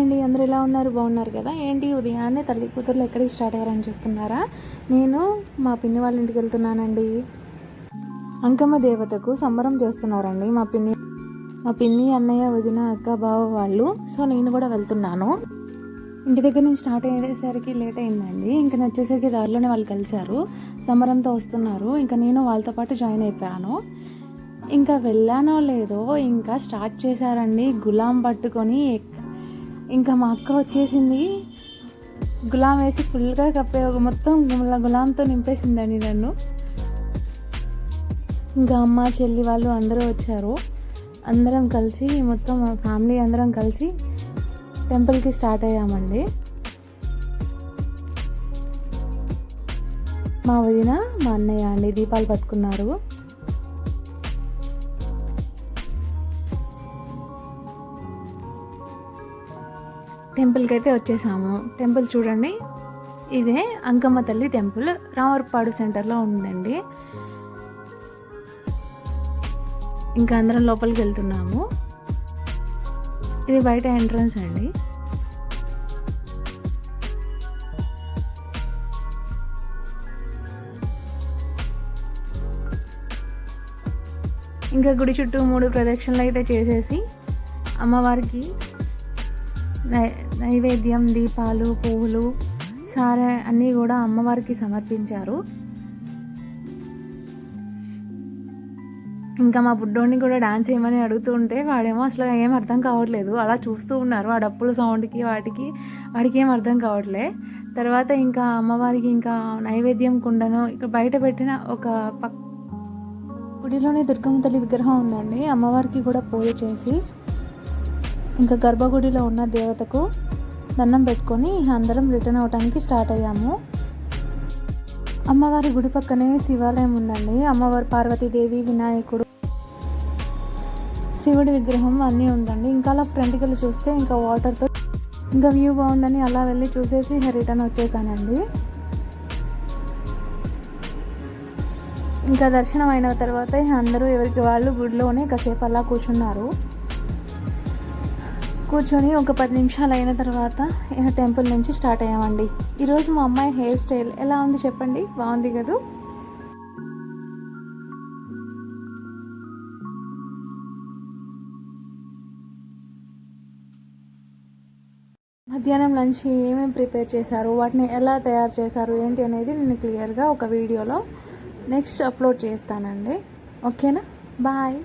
అండి, అందరూ ఎలా ఉన్నారు? బాగున్నారు కదా? ఏంటి ఉదయాన్నే తల్లి కూతుర్లు ఎక్కడికి స్టార్ట్ అయ్యారని చూస్తున్నారా? నేను మా పిన్ని వాళ్ళ ఇంటికి వెళ్తున్నానండి. అంకమ్మ దేవతకు సంబరం చేస్తున్నారండి మా పిన్ని అన్నయ్య వదిన అక్క బావ వాళ్ళు. సో నేను కూడా వెళ్తున్నాను. ఇంటి దగ్గర నుంచి స్టార్ట్ అయ్యేసరికి లేట్ అయిందండి. ఇంకా నచ్చేసరికి దారిలోనే వాళ్ళు కలిశారు, సంబరంతో వస్తున్నారు. ఇంకా నేను వాళ్ళతో పాటు జాయిన్ అయిపోయాను. ఇంకా వెళ్ళానో లేదో ఇంకా స్టార్ట్ చేశారండి గులాం పట్టుకొని. ఇంకా మా అక్క వచ్చేసింది, గులాం వేసి ఫుల్గా కప్పే మొత్తం గులాంతో నింపేసిందండి నన్ను. ఇంకా అమ్మ చెల్లి వాళ్ళు అందరూ వచ్చారు. అందరం కలిసి మొత్తం ఫ్యామిలీ అందరం కలిసి టెంపుల్కి స్టార్ట్ అయ్యామండి. మా వదిన మా అన్నయ్య అండి దీపాలు పట్టుకున్నారు. టెంపుల్కి అయితే వచ్చేసాము. టెంపుల్ చూడండి, ఇదే అంకమ్మ తల్లి టెంపుల్, రామర్పాడు సెంటర్లో ఉందండి. ఇంకా అందరం లోపలికి వెళ్తున్నాము. ఇది బయట ఎంట్రన్స్ అండి. ఇంకా గుడి చుట్టూ 3 ప్రదక్షిణలు అయితే చేసేసి అమ్మవారికి నైవేద్యం, దీపాలు, పువ్వులు, సారే అన్నీ కూడా అమ్మవారికి సమర్పించారు. ఇంకా మా బుడ్డోడిని కూడా డాన్స్ ఏమని అడుగుతూ ఉంటే వాడేమో అసలు ఏం అర్థం కావట్లేదు, అలా చూస్తూ ఉన్నారు. ఆ డప్పుల సౌండ్కి వాడికి ఏం అర్థం కావట్లే. తర్వాత ఇంకా అమ్మవారికి ఇంకా నైవేద్యం కుండను ఇక బయట పెట్టిన ఒక గుడిలోనే దుర్గమ్మ తల్లి విగ్రహం ఉందండి. అమ్మవారికి కూడా పూజ చేసి ఇంకా గర్భగుడిలో ఉన్న దేవతకు దండం పెట్టుకొని అందరం రిటర్న్ అవడానికి స్టార్ట్ అయ్యాము. అమ్మవారి గుడి పక్కనే శివాలయం ఉందండి. అమ్మవారు పార్వతీదేవి, వినాయకుడు, శివుడి విగ్రహం అన్నీ ఉందండి. ఇంకా అలా ఫ్రంట్కి వెళ్ళి చూస్తే ఇంకా వాటర్తో ఇంకా వ్యూ బాగుందని అలా వెళ్ళి చూసేసి రిటర్న్ వచ్చేసానండి. ఇంకా దర్శనం అయిన తర్వాత అందరూ ఎవరికి వాళ్ళు గుడిలోనే కాసేపు అలా కూర్చొని ఒక 10 నిమిషాలు అయిన తర్వాత టెంపుల్ నుంచి స్టార్ట్ అయ్యామండి. ఈరోజు మా అమ్మాయి హెయిర్ స్టైల్ ఎలా ఉంది చెప్పండి? బాగుంది కదా? మధ్యాహ్నం లంచ్ ఏమేమి ప్రిపేర్ చేశారు, వాటిని ఎలా తయారు చేశారు ఏంటి అనేది నేను క్లియర్గా ఒక వీడియోలో నెక్స్ట్ అప్లోడ్ చేస్తానండి. ఓకేనా? బాయ్.